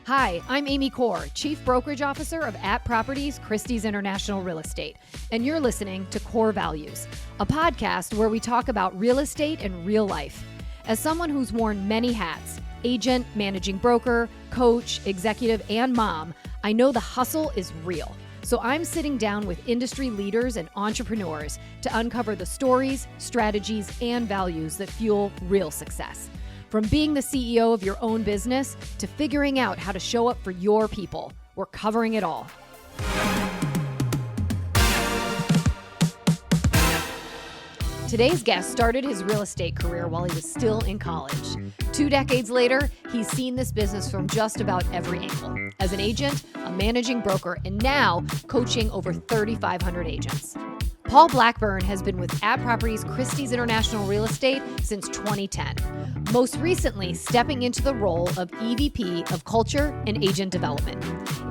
Hi, I'm Amy Corr, Chief Brokerage Officer of @Properties Christie's International Real Estate, and you're listening to Corr Values, a podcast where we talk about real estate and real life. As someone who's worn many hats, agent, managing broker, coach, executive, and mom, I know the hustle is real. So I'm sitting down with industry leaders and entrepreneurs to uncover the stories, strategies, and values that fuel real success. From being the CEO of your own business to figuring out how to show up for your people, we're covering it all. Today's guest started his real estate career while he was still in college. 2 decades later, he's seen this business from just about every angle. As an agent, a managing broker, and now coaching over 3,500 agents. Paul Blackburn has been with @Properties Christie's International Real Estate since 2010, most recently stepping into the role of EVP of Culture and Agent Development.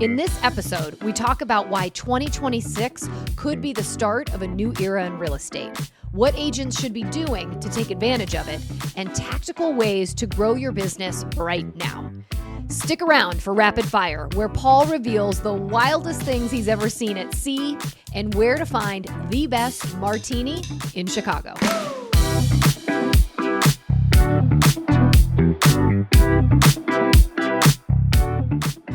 In this episode, we talk about why 2026 could be the start of a new era in real estate, what agents should be doing to take advantage of it, and tactical ways to grow your business right now. Stick around for Rapid Fire, where Paul reveals the wildest things he's ever seen at sea and where to find the best martini in Chicago.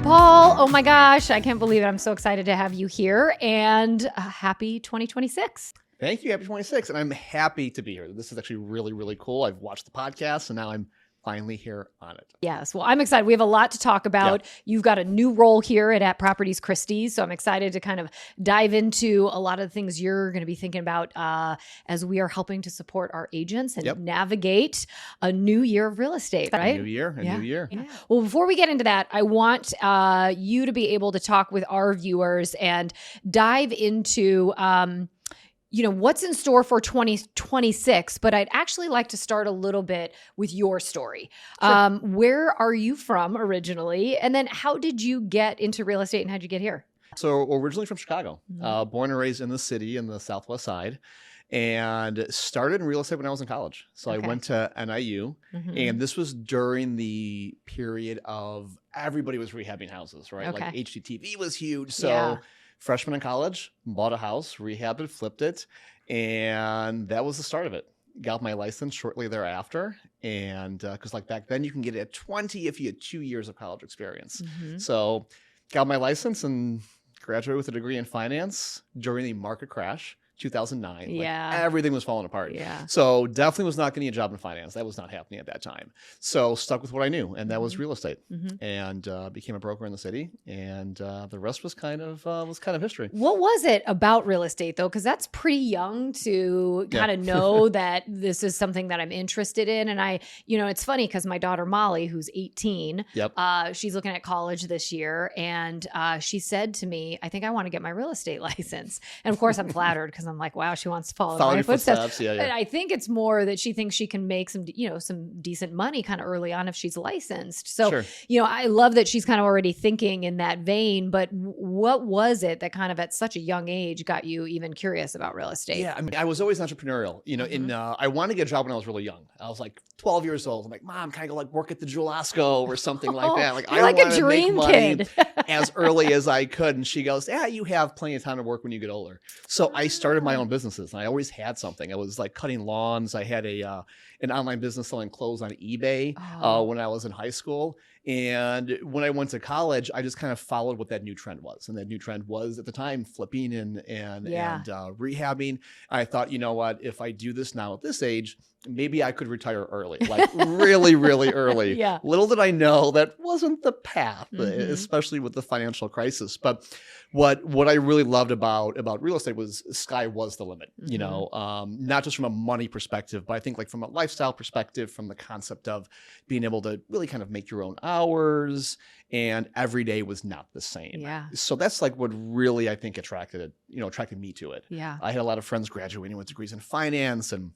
Paul, oh my gosh, I can't believe it. I'm so excited to have you here, and happy 2026. Thank you. Happy 26. And I'm happy to be here. This is actually really, really cool. I've watched the podcast and now I'm finally here on it. Yes. Well, I'm excited. We have a lot to talk about. Yeah. You've got a new role here at @Properties Christie's. So I'm excited to kind of dive into a lot of the things you're going to be thinking about as we are helping to support our agents and navigate a new year of real estate, right? A new year. Yeah. Well, before we get into that, I want you to be able to talk with our viewers and dive into what's in store for 2026, but I'd actually like to start a little bit with your story. Sure. Where are you from originally? And then how did you get into real estate and how'd you get here? So originally from Chicago, born and raised in the city in the Southwest side, and started in real estate when I was in college. So I went to NIU, and this was during the period of everybody was rehabbing houses, right? Like HGTV was huge. So freshman in college, bought a house, rehabbed it, flipped it, and that was the start of it. Got my license shortly thereafter, and because like back then you can get it at 20 if you had 2 years of college experience. So got my license and graduated with a degree in finance during the market crash. 2009. Everything was falling apart. So definitely was not getting a job in finance. That was not happening at that time. So stuck with what I knew, and that was real estate. And became a broker in the city, and the rest was kind of history. What was it about real estate though? Because that's pretty young to kind of know that this is something that I'm interested in. And it's funny because my daughter Molly, who's 18, she's looking at college this year, and she said to me, "I think I want to get my real estate license." And of course, I'm flattered because I'm like, wow, she wants to follow my footsteps. But I think it's more that she thinks she can make some decent money kind of early on if she's licensed. So, I love that she's kind of already thinking in that vein, but what was it that kind of at such a young age got you even curious about real estate? Yeah, I mean, I was always entrepreneurial, I wanted to get a job when I was really young. I was like 12 years old. I'm like, Mom, can I go like work at the Jewel-Osco or something like that? Like, I want to make money as early as I could. And she goes, you have plenty of time to work when you get older. So I started my own businesses, and I always had something. I was like cutting lawns. I had an online business selling clothes on eBay when I was in high school. And when I went to college, I just kind of followed what that new trend was. And that new trend was at the time flipping and rehabbing. I thought, you know what, if I do this now at this age, maybe I could retire early, like really, really early. Little did I know that wasn't the path, especially with the financial crisis. But what I really loved about real estate was sky was the limit, not just from a money perspective, but I think like from a lifestyle perspective, from the concept of being able to really kind of make your own hours, and every day was not the same. So that's like what really, I think, attracted me to it. I had a lot of friends graduating with degrees in finance and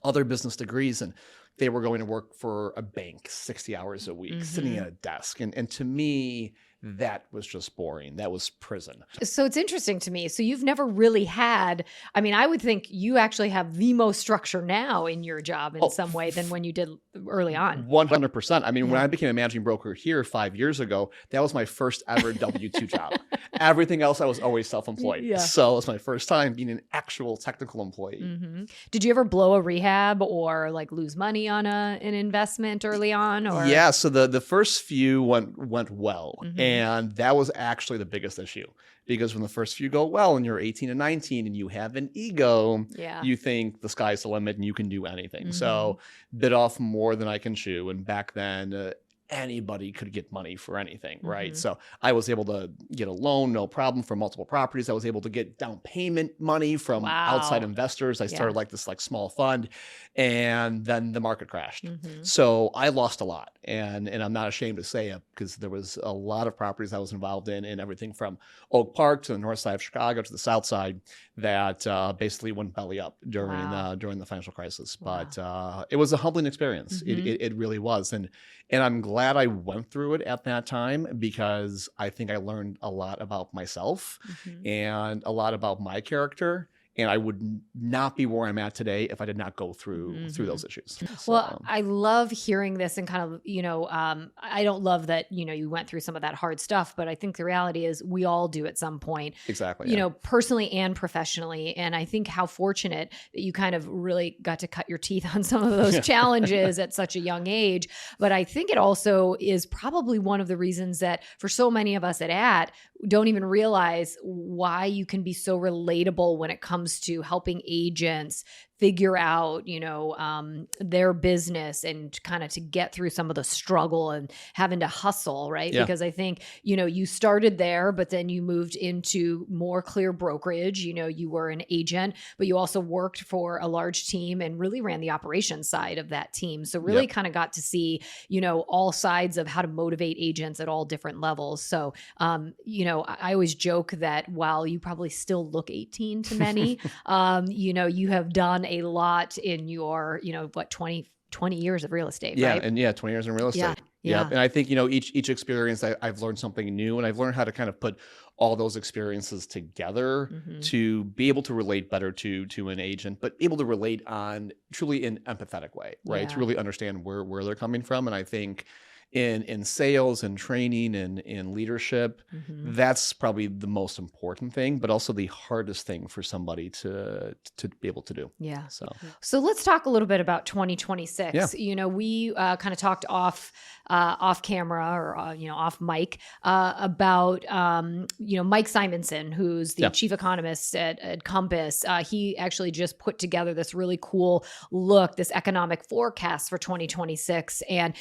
other business degrees, and they were going to work for a bank 60 hours a week, sitting at a desk. And to me, that was just boring. That was prison. So it's interesting to me. So you've never really had, I mean, I would think you actually have the most structure now in your job in some way than when you did early on. 100%. I mean, when I became a managing broker here 5 years ago, that was my first ever W-2 job. Everything else, I was always self-employed. Yeah. So it was my first time being an actual technical employee. Mm-hmm. Did you ever blow a rehab or like lose money on an investment early on? Or? Yeah. So the first few went well. Mm-hmm. And that was actually the biggest issue, because when the first few go well and you're 18 and 19 and you have an ego, you think the sky's the limit and you can do anything. Mm-hmm. So bit off more than I can chew. And back then, anybody could get money for anything, right? Mm-hmm. So I was able to get a loan, no problem, for multiple properties. I was able to get down payment money from outside investors. I started like this small fund, and then the market crashed. Mm-hmm. So I lost a lot, and I'm not ashamed to say it, because there was a lot of properties I was involved in everything from Oak Park to the north side of Chicago to the south side that basically went belly up during the financial crisis. Wow. But it was a humbling experience. Mm-hmm. It really was, and I'm glad I went through it at that time, because I think I learned a lot about myself and a lot about my character. And I would not be where I'm at today if I did not go through those issues. Well, I love hearing this, and kind of, I don't love that, you went through some of that hard stuff, but I think the reality is we all do at some point. Exactly. Personally and professionally. And I think how fortunate that you kind of really got to cut your teeth on some of those challenges at such a young age. But I think it also is probably one of the reasons that for so many of us at don't even realize why you can be so relatable when it comes to helping agents figure out, their business and kind of to get through some of the struggle and having to hustle, right? Yeah. Because I think, you started there, but then you moved into more clear brokerage. You were an agent, but you also worked for a large team and really ran the operations side of that team. So really kind of got to see, all sides of how to motivate agents at all different levels. So, I always joke that while you probably still look 18 to many, you have done a lot in your, 20 years of real estate, right? And 20 years in real estate. Yeah. And I think, each experience I've learned something new, and I've learned how to kind of put all those experiences together to be able to relate better to an agent, but able to relate on truly an empathetic way, right? To really understand where they're coming from. And I think in sales and training and in leadership, that's probably the most important thing, but also the hardest thing for somebody to be able to do. Yeah. So let's talk a little bit about 2026. Yeah. We kind of talked off camera or off mic about Mike Simonson, who's the chief economist at Compass. He actually just put together this really cool this economic forecast for 2026, and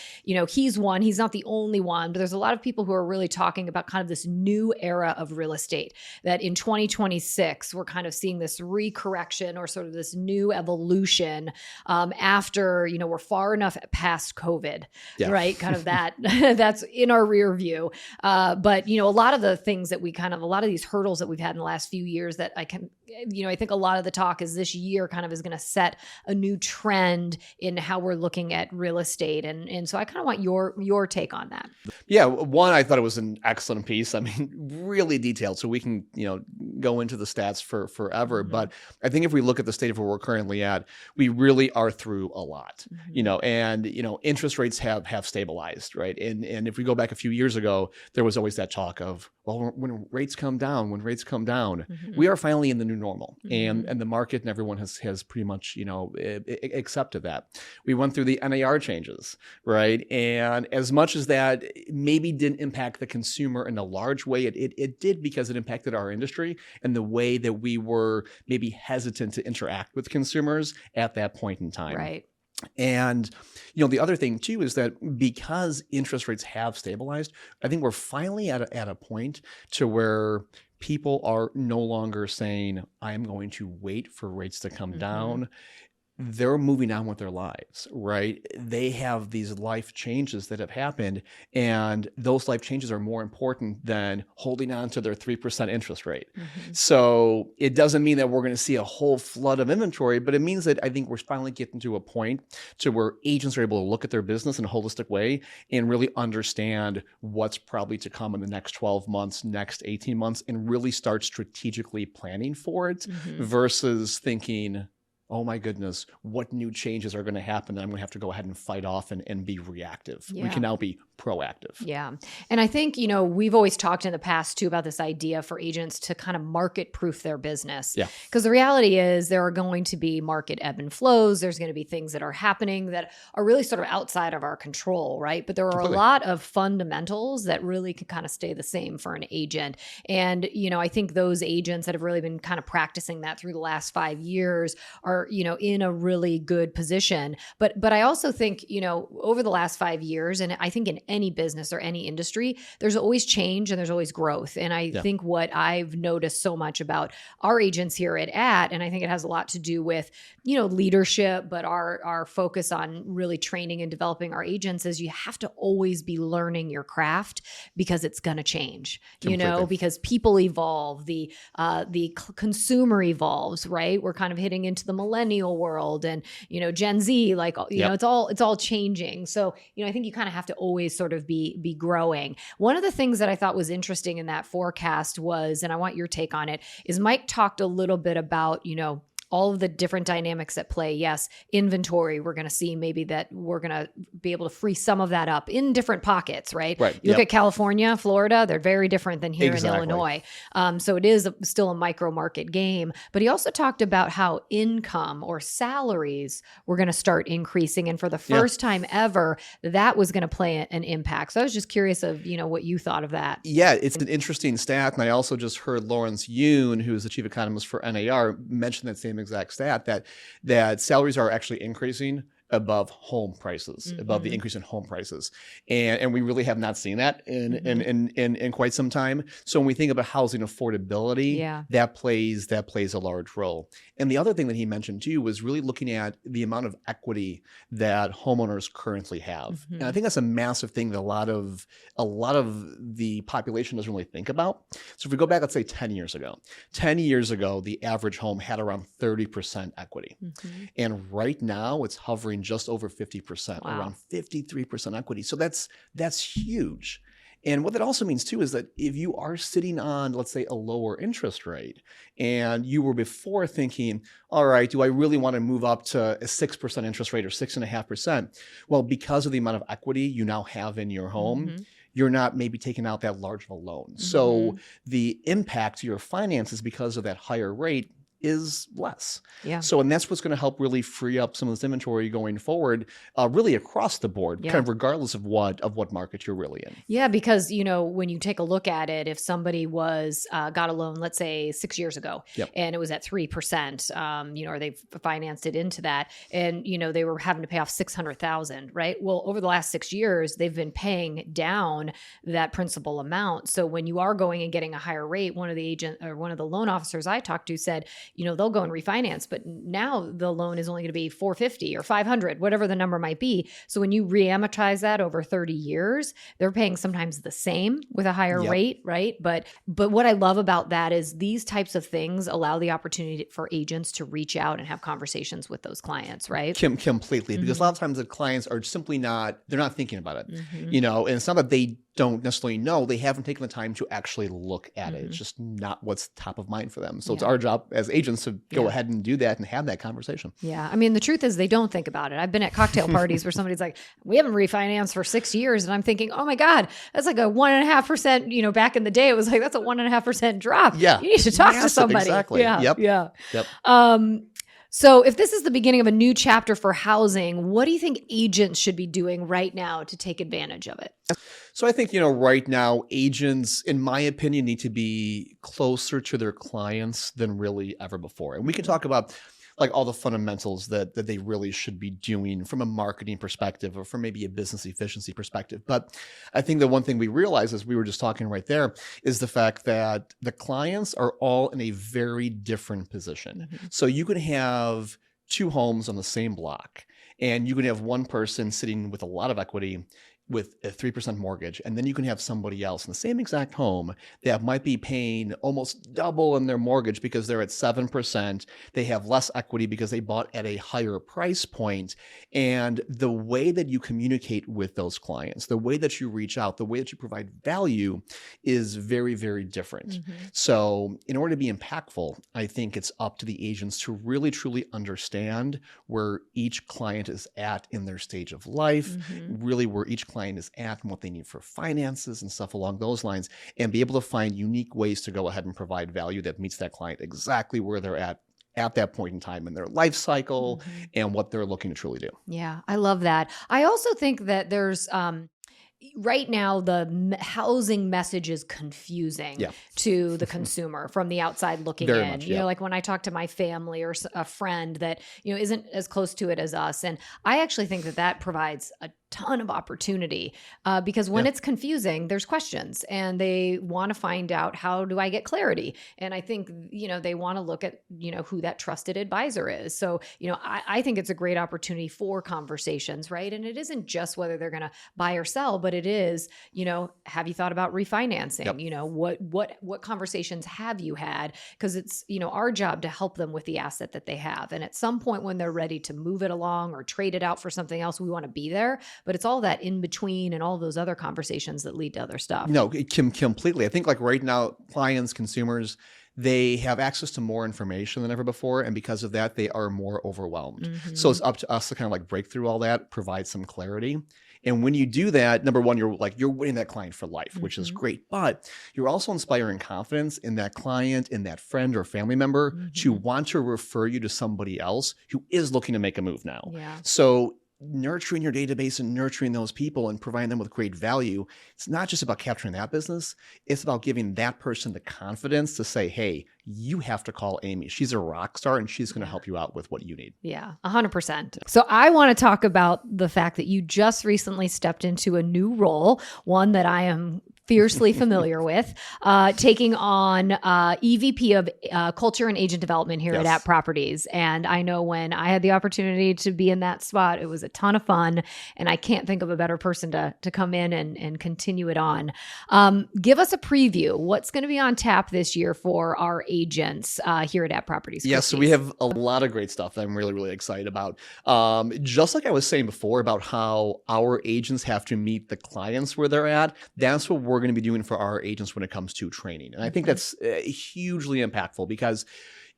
he's not the only one, but there's a lot of people who are really talking about kind of this new era of real estate, that in 2026 we're kind of seeing this recorrection or sort of this new evolution after we're far enough past COVID, right? Kind of that that's in our rear view. But a lot of the things that a lot of these hurdles that we've had in the last few years that I think a lot of the talk is this year kind of is going to set a new trend in how we're looking at real estate. And so I kind of want your take on that. Yeah. One, I thought it was an excellent piece. I mean, really detailed. So we can, go into the stats for forever. But I think if we look at the state of where we're currently at, we really are through a lot, and, interest rates have stabilized, right? And if we go back a few years ago, there was always that talk of, well, when rates come down, we are finally in the new normal, and the market and everyone has pretty much, accepted that. We went through the NAR changes, right? And as much as that maybe didn't impact the consumer in a large way, it did, because it impacted our industry and the way that we were maybe hesitant to interact with consumers at that point in time. Right. And, the other thing too is that because interest rates have stabilized, I think we're finally at a point to where people are no longer saying, I am going to wait for rates to come down. they're moving on with their lives, right? They have these life changes that have happened, and those life changes are more important than holding on to their 3% interest rate. So it doesn't mean that we're going to see a whole flood of inventory, but it means that I think we're finally getting to a point to where agents are able to look at their business in a holistic way and really understand what's probably to come in the next 12 months, next 18 months, and really start strategically planning for it versus thinking, oh my goodness, what new changes are going to happen that I'm going to have to go ahead and fight off and be reactive. We can now be proactive. Yeah. And I think, we've always talked in the past too about this idea for agents to kind of market proof their business. Yeah. Because the reality is there are going to be market ebb and flows. There's going to be things that are happening that are really sort of outside of our control, right? But there are a lot of fundamentals that really can kind of stay the same for an agent. And, I think those agents that have really been kind of practicing that through the last 5 years are, in a really good position. But I also think, over the last 5 years, and I think in any business or any industry, there's always change and there's always growth. And I think what I've noticed so much about our agents here at, and I think it has a lot to do with, leadership, but our focus on really training and developing our agents is you have to always be learning your craft because it's going to change, because people evolve, the consumer evolves, right? We're kind of hitting into the millennial world and, Gen Z, it's all changing. So, I think you kind of have to always sort of be growing. One of the things that I thought was interesting in that forecast was, and I want your take on it, is Mike talked a little bit about, all of the different dynamics at play. Yes, inventory, we're going to see maybe that we're going to be able to free some of that up in different pockets, right? You look at California, Florida, they're very different than here in Illinois. So it is still a micro market game. But he also talked about how income or salaries were going to start increasing. And for the first time ever, that was going to play an impact. So I was just curious of, what you thought of that. Yeah, it's an interesting stat. And I also just heard Lawrence Yoon, who is the chief economist for NAR, mention that same exact stat that salaries are actually increasing above home prices, above the increase in home prices. And we really have not seen that in quite some time. So when we think about housing affordability, that plays a large role. And the other thing that he mentioned too was really looking at the amount of equity that homeowners currently have. And I think that's a massive thing that a lot of the population doesn't really think about. So if we go back, let's say 10 years ago, the average home had around 30% equity. And right now it's hovering just over 50%, around 53% equity. So that's huge. And what that also means too is that if you are sitting on, let's say, a lower interest rate, and you were before thinking, all right, do I really want to move up to a 6% interest rate or 6.5%? Well, because of the amount of equity you now have in your home, you're not maybe taking out that large of a loan. So the impact to your finances because of that higher rate is less. So, and that's what's going to help really free up some of this inventory going forward, really across the board, kind of regardless of what market you're really in. Yeah, because, when you take a look at it, if somebody was got a loan, let's say 6 years ago, and it was at 3%, or they financed it into that, and, they were having to pay off $600,000, right? Well, over the last 6 years, they've been paying down that principal amount. So when you are going and getting a higher rate, one of the loan officers I talked to said, they'll go and refinance, but now the loan is only going to be $450 or $500, whatever the number might be. So when you re-amortize that over 30 years, they're paying sometimes the same with a higher rate, right? But what I love about that is these types of things allow the opportunity for agents to reach out and have conversations with those clients, right? Completely, because a lot of times the clients are simply they're not thinking about it, and it's not that they don't necessarily know, they haven't taken the time to actually look at it. It's just not what's top of mind for them. So it's our job as agents to go ahead and do that and have that conversation. Yeah. I mean, the truth is they don't think about it. I've been at cocktail parties where somebody's like, we haven't refinanced for 6 years. And I'm thinking, oh my God, that's like a 1.5%, back in the day, it was like, that's a 1.5% drop. Yeah. You need to talk to somebody. Exactly. Yeah. So if this is the beginning of a new chapter for housing, what do you think agents should be doing right now to take advantage of it? So I think, right now, agents, in my opinion, need to be closer to their clients than really ever before. And we can talk about like all the fundamentals that they really should be doing from a marketing perspective or from maybe a business efficiency perspective. But I think the one thing we realize, as we were just talking right there, is the fact that the clients are all in a very different position. So you can have two homes on the same block, and you can have one person sitting with a lot of equity with a 3% mortgage, and then you can have somebody else in the same exact home that might be paying almost double in their mortgage because they're at 7%. They have less equity because they bought at a higher price point. And the way that you communicate with those clients, the way that you reach out, the way that you provide value is very, very different. So in order to be impactful, I think it's up to the agents to really, truly understand where each client is at in their stage of life, really where each client is at and what they need for finances and stuff along those lines, and be able to find unique ways to go ahead and provide value that meets that client exactly where they're at that point in time in their life cycle and what they're looking to truly do. Yeah, I love that. I also think that there's right now the housing message is confusing to the consumer from the outside looking Very in. much, You know, like when I talk to my family or a friend that, you know, isn't as close to it as us. And I actually think that that provides a ton of opportunity because when it's confusing, there's questions and they want to find out, how do I get clarity? And I think, you know, they want to look at, you know, who that trusted advisor is. So, you know, I think it's a great opportunity for conversations, right? And it isn't just whether they're going to buy or sell, but it is, you know, have you thought about refinancing? You know, what conversations have you had? Because it's, you know, our job to help them with the asset that they have. And at some point when they're ready to move it along or trade it out for something else, we want to be there. But it's all that in between and all those other conversations that lead to other stuff. No, completely. I think like right now, clients, consumers, they have access to more information than ever before. And because of that, they are more overwhelmed. So it's up to us to kind of like break through all that, provide some clarity. And when you do that, number one, you're winning that client for life, which is great. But you're also inspiring confidence in that client, in that friend or family member to want to refer you to somebody else who is looking to make a move now. So nurturing your database and nurturing those people and providing them with great value, it's not just about capturing that business. It's about giving that person the confidence to say, hey, you have to call Amy. She's a rock star and she's going to help you out with what you need. Yeah, 100%. So I want to talk about the fact that you just recently stepped into a new role, one that I am fiercely familiar with, taking on EVP of Culture and Agent Development here at Properties. And I know when I had the opportunity to be in that spot, it was a ton of fun. And I can't think of a better person to come in and continue it on. Give us a preview. What's going to be on tap this year for our agents here at Properties? Yes, so we have a lot of great stuff that I'm really, really excited about. Just like I was saying before about how our agents have to meet the clients where they're at, that's what we're going to be doing for our agents when it comes to training. And I think that's hugely impactful because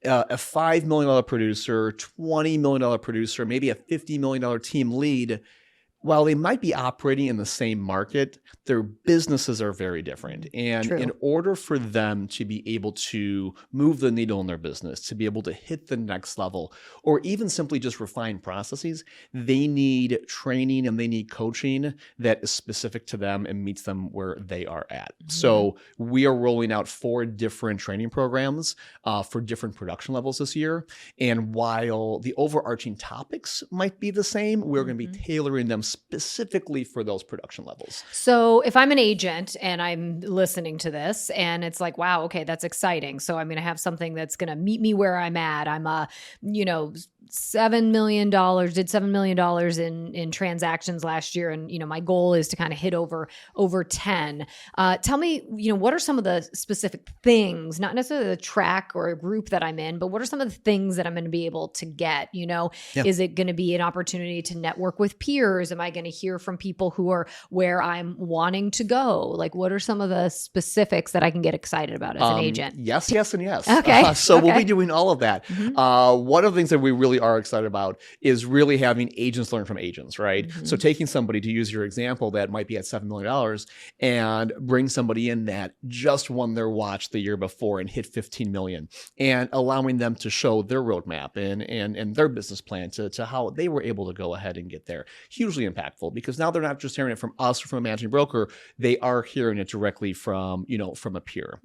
a $5 million producer, $20 million producer, maybe a $50 million team lead, while they might be operating in the same market, their businesses are very different. And in order for them to be able to move the needle in their business, to be able to hit the next level, or even simply just refine processes, they need training and they need coaching that is specific to them and meets them where they are at. So we are rolling out 4 different training programs for different production levels this year. And while the overarching topics might be the same, we're going to be tailoring them specifically for those production levels. So if I'm an agent and I'm listening to this and it's like, wow, okay, that's exciting. So I'm going to have something that's going to meet me where I'm at. I'm $7 million, did $7 million in transactions last year. And, my goal is to kind of hit over 10. Tell me, what are some of the specific things, not necessarily the track or a group that I'm in, but what are some of the things that I'm going to be able to get? Is it going to be an opportunity to network with peers? Am I going to hear from people who are where I'm wanting to go? Like, what are some of the specifics that I can get excited about as an agent? Yes, and yes. Okay. We'll be doing all of that. One of the things that we really are excited about is really having agents learn from agents, right? So taking somebody, to use your example, that might be at $7 million and bring somebody in that just won their watch the year before and hit 15 million, and allowing them to show their roadmap and their business plan to how they were able to go ahead and get there. Hugely impactful, because now they're not just hearing it from us or from a managing broker, they are hearing it directly from a peer.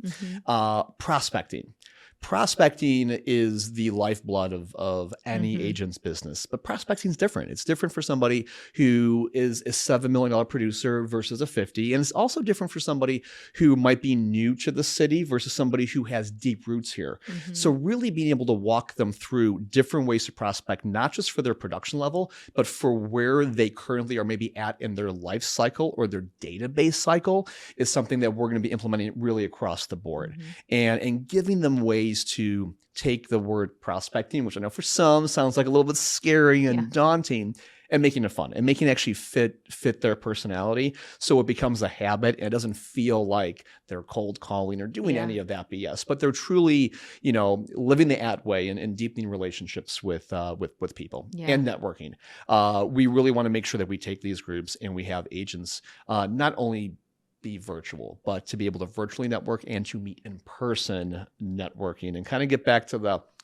Prospecting. prospecting is the lifeblood of any agent's business, but prospecting is different. It's different for somebody who is a $7 million producer versus a 50. And it's also different for somebody who might be new to the city versus somebody who has deep roots here. So really being able to walk them through different ways to prospect, not just for their production level, but for where they currently are maybe at in their life cycle or their database cycle is something that we're going to be implementing really across the board. And giving them ways to take the word prospecting, which I know for some sounds like a little bit scary and daunting, and making it fun and making it actually fit their personality. So it becomes a habit and it doesn't feel like they're cold calling or doing any of that BS, but they're truly, living the at way and deepening relationships with people and networking. We really want to make sure that we take these groups and we have agents not only be virtual, but to be able to virtually network and to meet in person networking and kind of get back to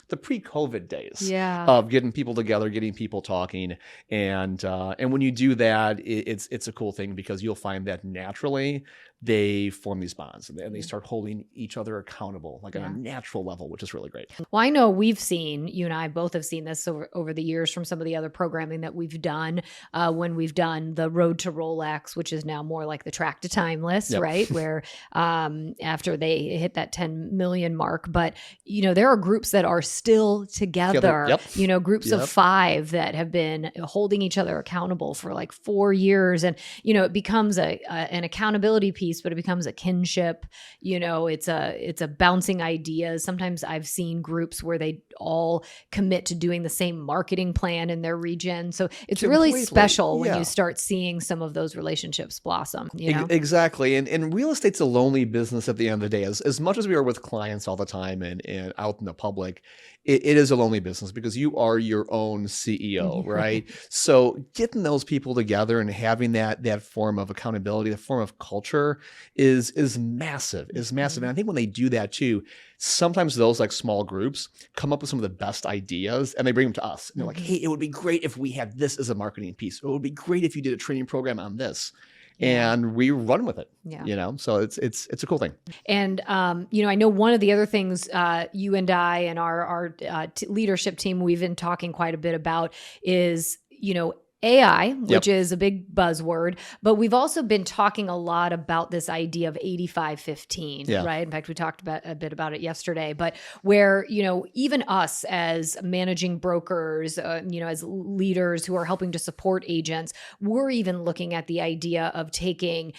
the pre-COVID days of getting people together, getting people talking. And when you do that, it's a cool thing because you'll find that naturally they form these bonds and they start holding each other accountable like on a natural level, which is really great. Well, I know you and I both have seen this over the years from some of the other programming that we've done when we've done the Road to Rolex, which is now more like the Track to Timeless, right? Where after they hit that 10 million mark, but there are groups that are still together, groups of 5 that have been holding each other accountable for like 4 years. And, it becomes an accountability piece, but it becomes a kinship. It's a bouncing ideas. Sometimes I've seen groups where they all commit to doing the same marketing plan in their region. So it's really special when you start seeing some of those relationships blossom. Exactly. And real estate's a lonely business at the end of the day. As much as we are with clients all the time and out in the public, it is a lonely business because you are your own CEO, right? So getting those people together and having that form of accountability, the form of culture is massive, And I think when they do that too, sometimes those like small groups come up with some of the best ideas and they bring them to us. And they're like, hey, it would be great if we had this as a marketing piece. Or it would be great if you did a training program on this. And we run with it, so it's a cool thing. And, I know one of the other things you and I and our leadership team, we've been talking quite a bit about is, AI, which is a big buzzword, but we've also been talking a lot about this idea of 85-15, right? In fact, we talked a bit about it yesterday, but where, even us as managing brokers, as leaders who are helping to support agents, we're even looking at the idea of taking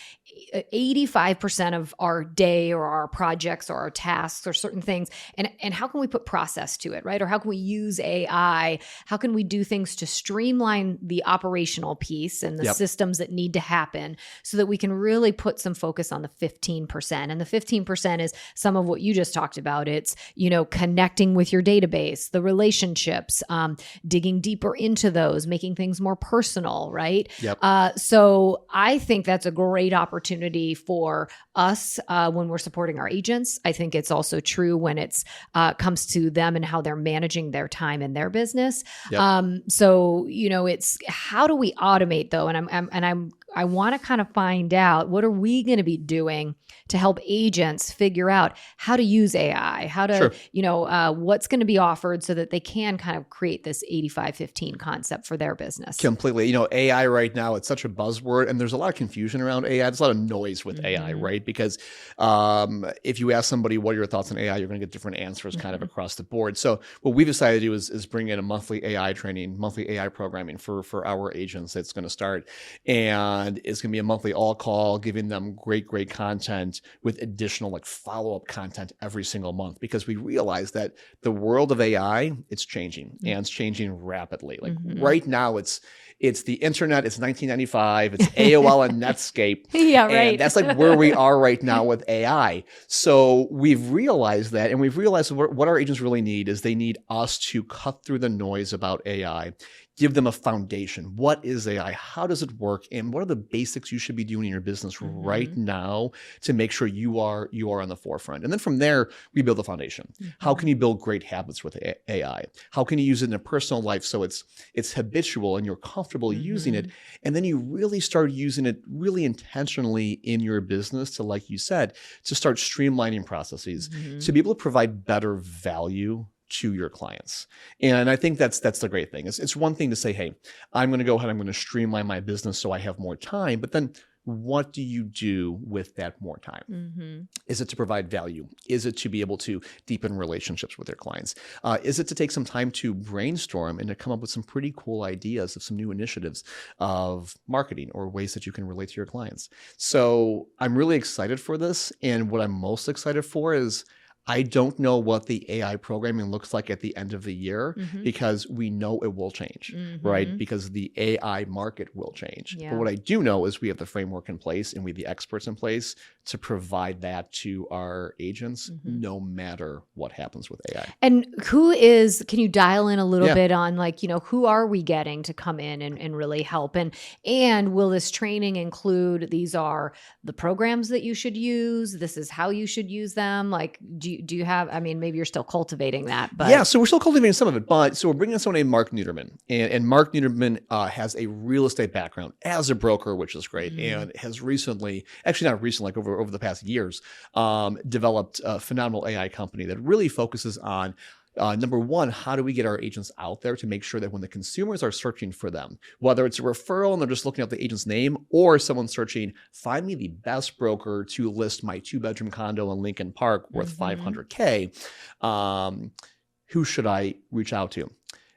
85% of our day or our projects or our tasks or certain things, and how can we put process to it, right? Or how can we use AI? How can we do things to streamline the operational piece and the systems that need to happen so that we can really put some focus on the 15%. And the 15% is some of what you just talked about. It's, connecting with your database, the relationships, digging deeper into those, making things more personal, right? So I think that's a great opportunity for us when we're supporting our agents. I think it's also true when it's comes to them and how they're managing their time in their business. So, it's how do we automate though? And I want to kind of find out what are we going to be doing to help agents figure out how to use AI, how to, what's going to be offered so that they can kind of create this 85-15 concept for their business. Completely. AI right now, it's such a buzzword and there's a lot of confusion around AI. There's a lot of noise with AI, right? Because if you ask somebody, what are your thoughts on AI, you're going to get different answers kind of across the board. So what we've decided to do is bring in a monthly AI training, monthly AI programming for our agents. It's going to start and it's going to be a monthly all call, giving them great content with additional like follow-up content every single month, because we realize that the world of AI, it's changing and it's changing rapidly. Like right now it's the internet, it's 1995, it's AOL and Netscape. And that's like where we are right now with AI. So we've realized that, and we've realized what our agents really need is they need us to cut through the noise about AI, give them a foundation. What is AI? How does it work? And what are the basics you should be doing in your business right now to make sure you are on the forefront? And then from there, we build the foundation. How can you build great habits with AI? How can you use it in a personal life so it's habitual and you're comfortable comfortable using it. And then you really start using it really intentionally in your business to, like you said, to start streamlining processes, to be able to provide better value to your clients. And I think that's the great thing. It's one thing to say, hey, I'm going to go ahead, I'm going to streamline my business so I have more time. But then what do you do with that more time? Is it to provide value? Is it to be able to deepen relationships with your clients? Is it to take some time to brainstorm and to come up with some pretty cool ideas of some new initiatives of marketing or ways that you can relate to your clients? So I'm really excited for this. And what I'm most excited for is I don't know what the AI programming looks like at the end of the year because we know it will change, right? Because the AI market will change. Yeah. But what I do know is we have the framework in place and we have the experts in place to provide that to our agents no matter what happens with AI. And can you dial in a little bit on like, who are we getting to come in and really help? And will this training include, these are the programs that you should use, this is how you should use them? Like, do you have, maybe you're still cultivating that, but. Yeah, so we're still cultivating some of it, but so we're bringing in someone named Mark Niederman. And Mark Niederman has a real estate background as a broker, which is great, and has recently, actually not recently, like over the past years, developed a phenomenal AI company that really focuses on number one, how do we get our agents out there to make sure that when the consumers are searching for them, whether it's a referral and they're just looking up the agent's name, or someone searching, find me the best broker to list my 2-bedroom condo in Lincoln Park worth $500K, who should I reach out to?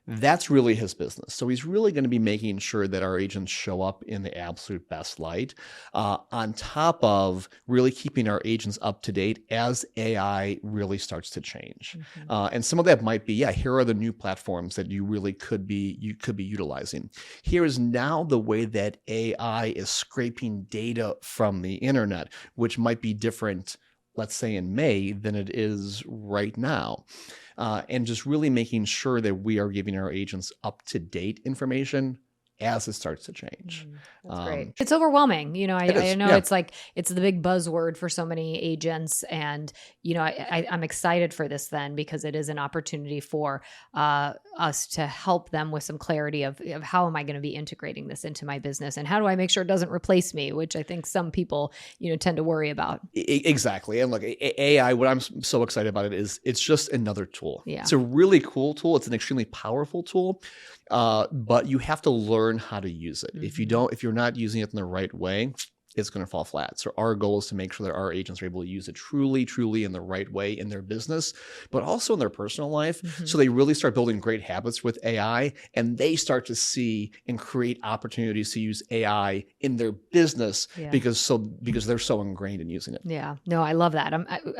That's really his business. So he's really going to be making sure that our agents show up in the absolute best light, on top of really keeping our agents up to date as AI really starts to change. And some of that might be, here are the new platforms that you really could be utilizing. Here is now the way that AI is scraping data from the internet, which might be different, let's say in May, than it is right now. And just really making sure that we are giving our agents up-to-date information as it starts to change. That's great. It's overwhelming. I know it's like, it's the big buzzword for so many agents. And, I'm excited for this then, because it is an opportunity for us to help them with some clarity of how am I going to be integrating this into my business, and how do I make sure it doesn't replace me, which I think some people, tend to worry about. Exactly. And look, AI, what I'm so excited about it is it's just another tool. Yeah. It's a really cool tool. It's an extremely powerful tool. But you have to learn how to use it. If you're not using it in the right way, it's going to fall flat. So our goal is to make sure that our agents are able to use it truly in the right way in their business, but also in their personal life. So they really start building great habits with AI, and they start to see and create opportunities to use AI in their business because they're so ingrained in using it. Yeah, no, I love that.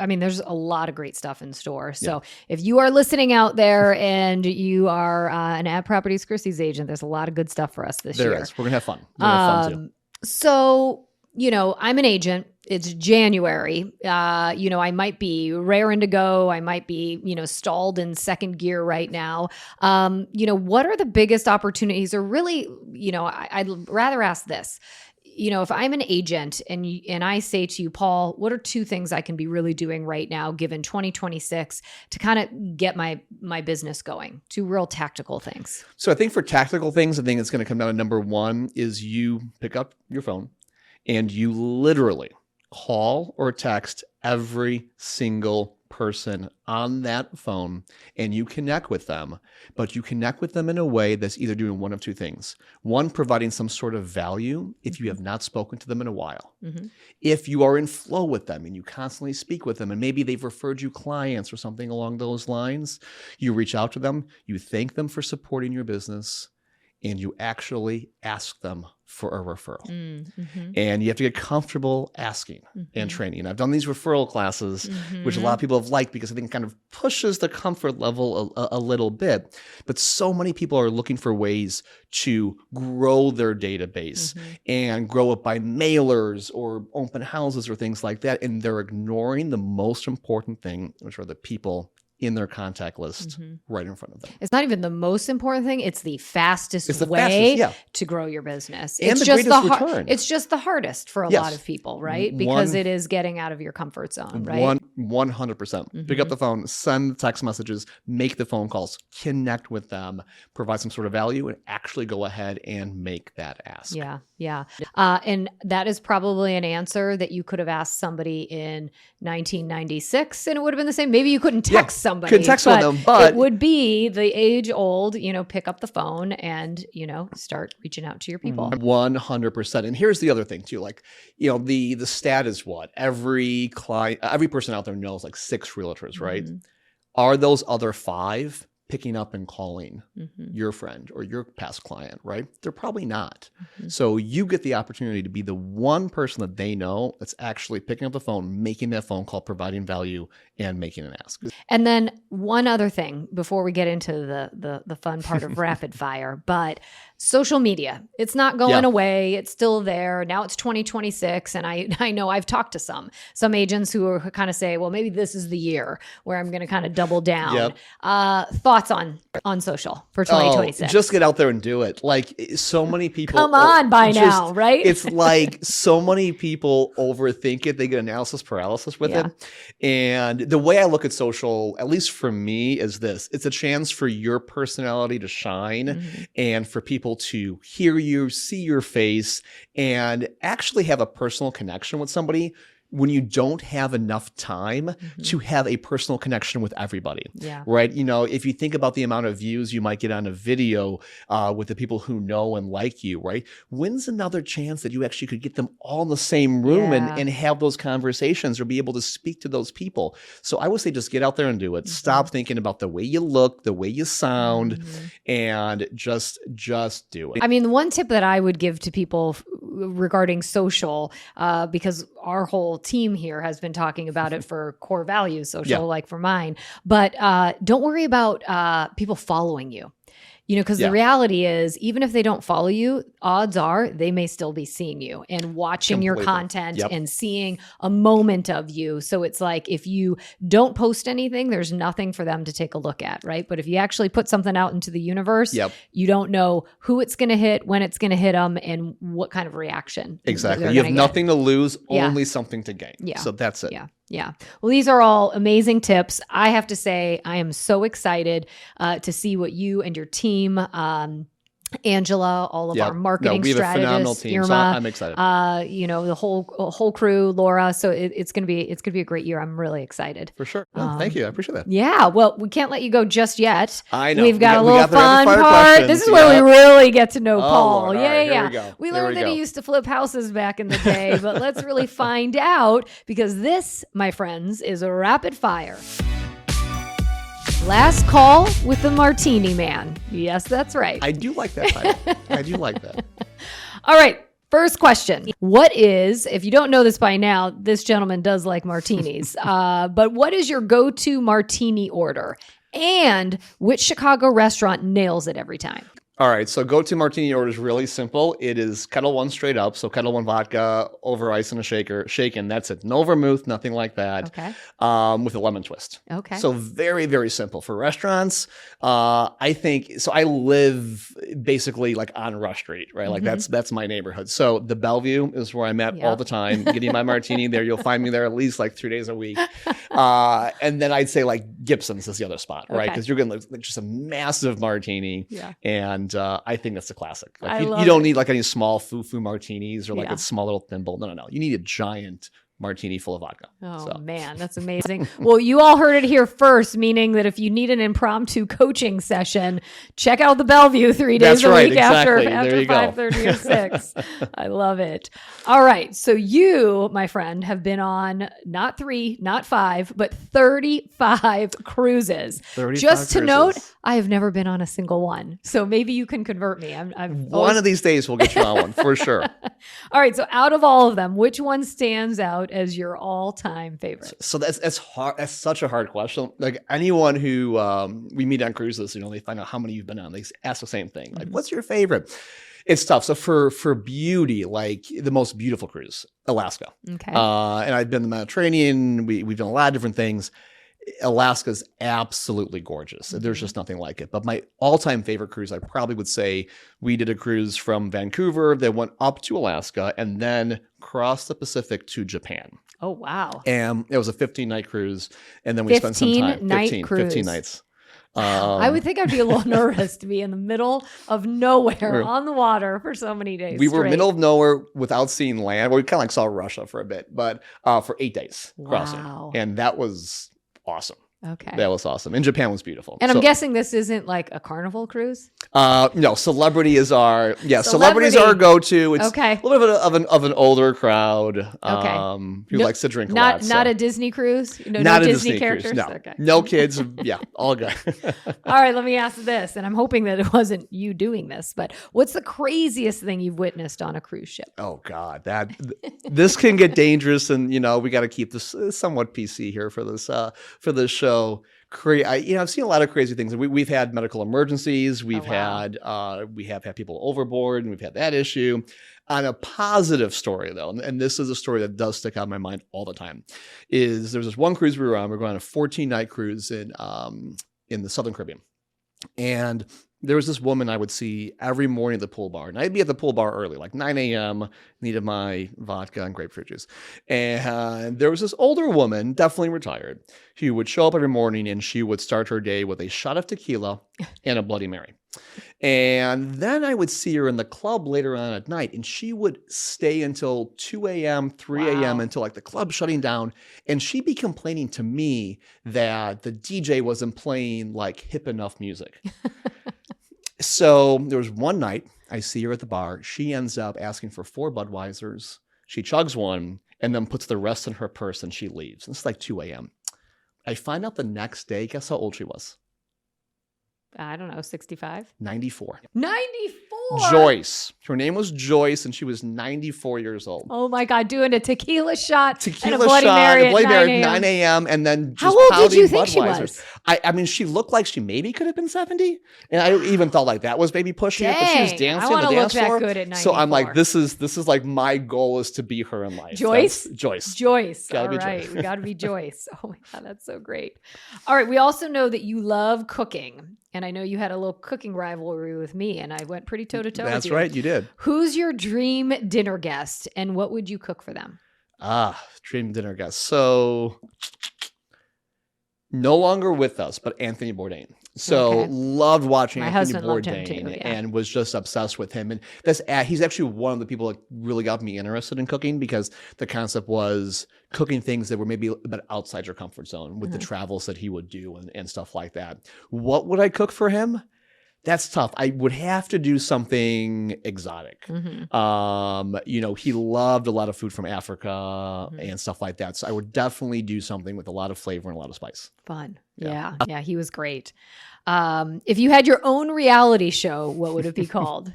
There's a lot of great stuff in store. So if you are listening out there and you are an At Properties Christie's agent, there's a lot of good stuff for us this year. There is. We're going to have fun. We're going to have fun too. So, I'm an agent. It's January. I might be raring to go. I might be, stalled in second gear right now. What are the biggest opportunities, or really, I'd rather ask this. If I'm an agent and I say to you, Paul, what are 2 things I can be really doing right now, given 2026, to kind of get my business going? 2 real tactical things. So I think for tactical things, I think it's going to come down to number one is you pick up your phone and you literally call or text every single person on that phone, and you connect with them, but you connect with them in a way that's either doing one of 2 things. One, providing some sort of value if you have not spoken to them in a while. If you are in flow with them and you constantly speak with them, and maybe they've referred you clients or something along those lines, you reach out to them, you thank them for supporting your business, and you actually ask them for a referral. And you have to get comfortable asking and training. And I've done these referral classes, which a lot of people have liked because I think it kind of pushes the comfort level a little bit. But so many people are looking for ways to grow their database and grow it by mailers or open houses or things like that. And they're ignoring the most important thing, which are the people in their contact list right in front of them. It's not even the most important thing. It's the fastest way to grow your business. And it's the just greatest return. It's just the hardest for a lot of people, right? Because it is getting out of your comfort zone, right? 100%. Pick up the phone, send text messages, make the phone calls, connect with them, provide some sort of value, and actually go ahead and make that ask. Yeah. Yeah. And that is probably an answer that you could have asked somebody in 1996 and it would have been the same. Maybe you couldn't text somebody. Couldn't text one of them, but it would be the age old, pick up the phone and, start reaching out to your people. 100%. And here's the other thing too. Like, the stat is what? Every client, every person out there knows like 6 realtors, right? Are those other 5 picking up and calling your friend or your past client, right? They're probably not. So you get the opportunity to be the one person that they know that's actually picking up the phone, making that phone call, providing value, and making an ask. And then one other thing before we get into the fun part of rapid fire, but social media, it's not going away. It's still there. Now it's 2026. And I know I've talked to some agents who are kind of say, well, maybe this is the year where I'm going to kind of double down. Thoughts on social for 2026? Just get out there and do it. Like so many people. Come on by now, right? It's like so many people overthink it. They get analysis paralysis with it. And the way I look at social, at least for me, is this. It's a chance for your personality to shine and for people to hear you, see your face, and actually have a personal connection with somebody when you don't have enough time to have a personal connection with everybody, right? If you think about the amount of views you might get on a video with the people who know and like you, right? When's another chance that you actually could get them all in the same room and have those conversations or be able to speak to those people? So I would say just get out there and do it. Stop thinking about the way you look, the way you sound, and just do it. I mean, one tip that I would give to people regarding social, because our whole team here has been talking about it for Corr Values social, like for mine, but don't worry about people following you. Because the reality is, even if they don't follow you, odds are they may still be seeing you and watching your content and seeing a moment of you. So it's like if you don't post anything, there's nothing for them to take a look at, right? But if you actually put something out into the universe, you don't know who it's going to hit, when it's going to hit them, and what kind of reaction. Exactly. You have nothing to lose, only something to gain. So that's it. Yeah. Well, these are all amazing tips. I have to say, I am so excited to see what you and your team, Angela, all of our marketing we have strategists, a phenomenal team, Irma, so I'm excited. The whole crew, Laura. So it's gonna be a great year. I'm really excited. For sure. Thank you. I appreciate that. Yeah. Well, we can't let you go just yet. I know. We've got a little fun part. Questions. This is where we really get to know Paul. Lord. Yeah. We learned that he used to flip houses back in the day, but let's really find out, because this, my friends, is a rapid fire. Last call with the Martini Man. Yes, that's right. I do like that title. I do like that. All right. First question. What is, if you don't know this by now, this gentleman does like martinis, but what is your go-to martini order? And which Chicago restaurant nails it every time? All right, so go-to martini order is really simple. It is Kettle One straight up, so Kettle One vodka over ice in a shaker, shaken. That's it. No vermouth, nothing like that. Okay. With a lemon twist. Okay. So very, very simple. For restaurants, I think, so I live basically like on Rush Street, right? Like that's my neighborhood. So the Bellevue is where I'm at all the time, getting my martini there. You'll find me there at least like 3 days a week. And then I'd say like Gibson's is the other spot, right? Because you're getting like just a massive martini. And I think that's a classic. Like you don't need like any small foo-foo martinis or like a small little thimble. No. You need a giant martini full of vodka. Man, that's amazing. Well, you all heard it here first, meaning that if you need an impromptu coaching session, check out the Bellevue 3 days a week after 5:30 or 6. I love it. All right. So you, my friend, have been on not 3, not 5, but 35 cruises. 35 Just to cruises. note, I have never been on a single one. So maybe you can convert me. One of these days we'll get you on one for sure. All right. So out of all of them, which one stands out as your all-time favorite? So that's hard. That's such a hard question. Like anyone who we meet on cruises, they find out how many you've been on. They ask the same thing. Like, what's your favorite? It's tough. So for beauty, like the most beautiful cruise, Alaska. Okay. And I've been in the Mediterranean. We've done a lot of different things. Alaska's absolutely gorgeous. There's just nothing like it. But my all-time favorite cruise, I probably would say we did a cruise from Vancouver that went up to Alaska and then crossed the Pacific to Japan. Oh, wow. And it was a 15-night cruise. And then we spent some time. 15 nights. I would think I'd be a little nervous to be in the middle of nowhere on the water for so many days. We were middle of nowhere without seeing land. Well, we kind of like saw Russia for a bit, but for 8 days crossing. And that was awesome. Okay. That was awesome. And Japan was beautiful. And I'm guessing this isn't like a Carnival cruise? No, Celebrity is our Celebrity's our go-to. It's a little bit of an older crowd who likes to drink a lot. Not a Disney cruise? No Disney characters? Cruise, no. Okay. No kids. Yeah, all good. All right, let me ask this, and I'm hoping that it wasn't you doing this, but what's the craziest thing you've witnessed on a cruise ship? Oh God, this can get dangerous, and we got to keep this somewhat PC here for this show. I've seen a lot of crazy things. We've had medical emergencies. We have had people overboard, and we've had that issue. On a positive story, though, and this is a story that does stick out in my mind all the time, is there was this one cruise we were on. We were going on a 14-night cruise in the Southern Caribbean, and there was this woman I would see every morning at the pool bar. And I'd be at the pool bar early, like 9 a.m., needed my vodka and grapefruit juice. And there was this older woman, definitely retired, who would show up every morning and she would start her day with a shot of tequila and a Bloody Mary. And then I would see her in the club later on at night, and she would stay until 2 a.m., 3 a.m. until like the club shutting down. And she'd be complaining to me that the DJ wasn't playing like hip enough music. So there was one night I see her at the bar. She ends up asking for 4 Budweisers. She chugs one and then puts the rest in her purse and she leaves. It's like 2 a.m. I find out the next day, guess how old she was? I don't know, 65? 94. 94? Joyce. Her name was Joyce, and she was 94 years old. Oh my God, doing a tequila shot and a Bloody Mary at 9 a.m. and then just how old did you think she Budweisers. was? I mean, she looked like she maybe could have been 70. And I even thought like that was maybe pushing it, but she was dancing on the dance floor. That good at 94. So I'm like, this is like my goal is to be her in life. Joyce? Joyce. Gotta be right. Joyce. We got to be Joyce. Oh my God, that's so great. All right. We also know that you love cooking. And I know you had a little cooking rivalry with me, and I went pretty toe-to-toe with you. That's right, you did. Who's your dream dinner guest, and what would you cook for them? Dream dinner guest. So, no longer with us, but Anthony Bourdain. So, loved watching Anthony Bourdain and was just obsessed with him. And he's actually one of the people that really got me interested in cooking, because the concept was cooking things that were maybe a bit outside your comfort zone with the travels that he would do and stuff like that. What would I cook for him? That's tough. I would have to do something exotic. He loved a lot of food from Africa and stuff like that. So I would definitely do something with a lot of flavor and a lot of spice. Fun. Yeah, he was great. If you had your own reality show, what would it be called?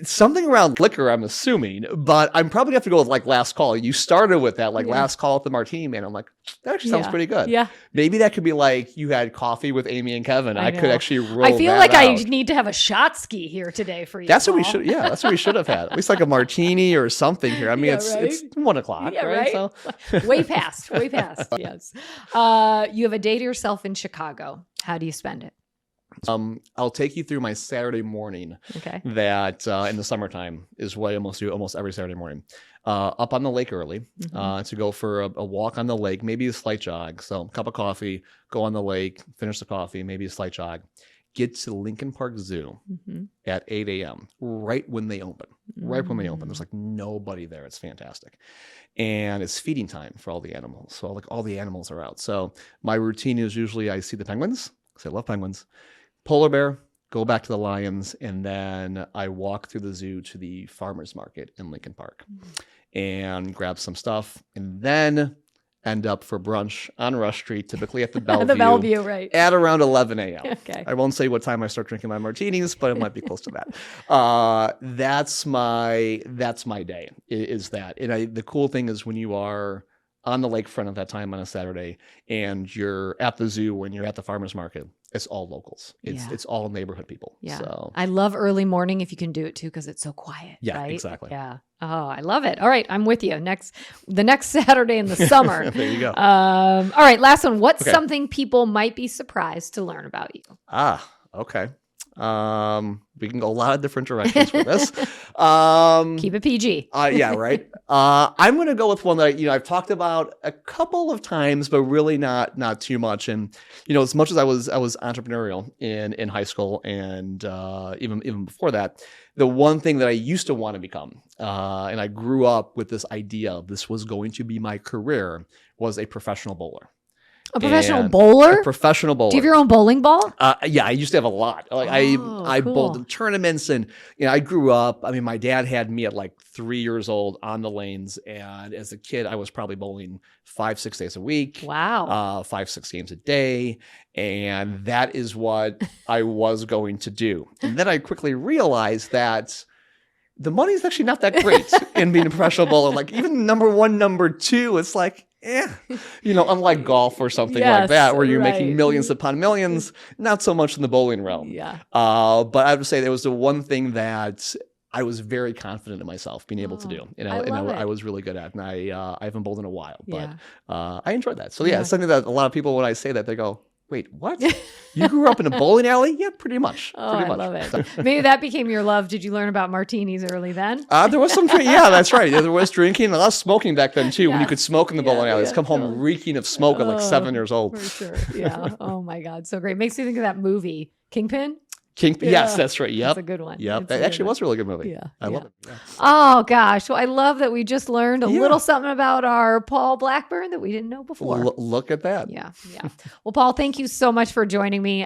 Something around liquor, I'm assuming, but I'm probably going to have to go with like Last Call. You started with that, Last Call at the Martini Man. I'm like, that actually sounds pretty good. Yeah. Maybe that could be like you had coffee with Amy and Kevin. I could actually roll I feel that like out. I need to have a shot ski here today for you. That's what we should. Yeah, that's what we should have had. At least like a martini or something here. I mean, it's 1:00. Yeah, right? So. way past. Yes. You have a day to yourself in Chicago. How do you spend it? I'll take you through my Saturday morning. Okay. That in the summertime is what I do almost every Saturday morning. Up on the lake early to go for a walk on the lake, maybe a slight jog. So cup of coffee, go on the lake, finish the coffee, maybe a slight jog. Get to Lincoln Park Zoo at 8 a.m. right when they open. There's like nobody there. It's fantastic. And it's feeding time for all the animals. So like all the animals are out. So my routine is usually I see the penguins, because I love penguins, polar bear, go back to the lions, and then I walk through the zoo to the farmer's market in Lincoln Park and grab some stuff, and then end up for brunch on Rush Street, typically at the Bellevue. The Bellevue, right. At around 11 a.m. Okay. I won't say what time I start drinking my martinis, but it might be close to that. That's my day, is that. And the cool thing is when you are on the lakefront at that time on a Saturday and you're at the zoo, when you're at the farmer's market, it's all locals. It's all neighborhood people. Yeah. So I love early morning if you can do it too, because it's so quiet. Yeah, right? exactly. Yeah. Oh, I love it. All right. I'm with you. The next Saturday in the summer. There you go. All right. Last one. What's something people might be surprised to learn about you? Okay. We can go a lot of different directions for this. Keep it PG. Yeah, right. I'm going to go with one that I've talked about a couple of times, but really not too much. And as much as I was entrepreneurial in high school and even before that, the one thing that I used to want to become, and I grew up with this idea of this was going to be my career, was a professional bowler. A professional bowler? A professional bowler. Do you have your own bowling ball? Yeah, I used to have a lot. I cool. bowled in tournaments, and I grew up. I mean, my dad had me at like 3 years old on the lanes, and as a kid, I was probably bowling 5-6 days a week. Wow. 5-6 games a day, and that is what I was going to do. And then I quickly realized that the money is actually not that great in being a professional bowler. Like even number 1, number 2, it's like, unlike golf or something like that, where you're making millions upon millions, not so much in the bowling realm. Yeah. But I would say that was the one thing that I was very confident in myself being able to do. I was really good at, and I haven't bowled in a while, but I enjoyed that. So it's something that a lot of people, when I say that, they go, wait, what? You grew up in a bowling alley? Yeah, pretty much. I love it. Maybe that became your love. Did you learn about martinis early then? There was some, that's right. There was drinking, a lot of smoking back then too, when you could smoke in the bowling alleys. Come home reeking of smoke at like 7 years old. For sure. Yeah. Oh my God. So great. Makes me think of that movie, Kingpin. Yes, that's right. Yep. That's a good one. Yep. That actually was a really good movie. Yeah. I love it. Yeah. Oh gosh. Well, I love that we just learned a little something about our Paul Blackburn that we didn't know before. Look at that. Yeah. Well, Paul, thank you so much for joining me.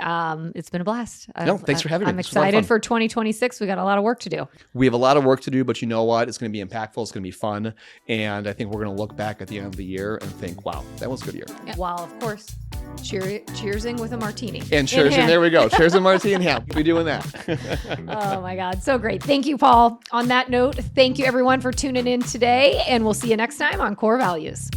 It's been a blast. Thanks for having me. I'm excited for 2026. We got a lot of work to do. We have a lot of work to do, but you know what? It's going to be impactful. It's going to be fun. And I think we're going to look back at the end of the year and think, wow, that was a good year. Yeah. While, of course, cheersing with a martini. And cheersing, there we go. Cheers and martini in hand. We'll be doing that. Oh my God. So great. Thank you, Paul. On that note, thank you everyone for tuning in today, and we'll see you next time on Corr Values.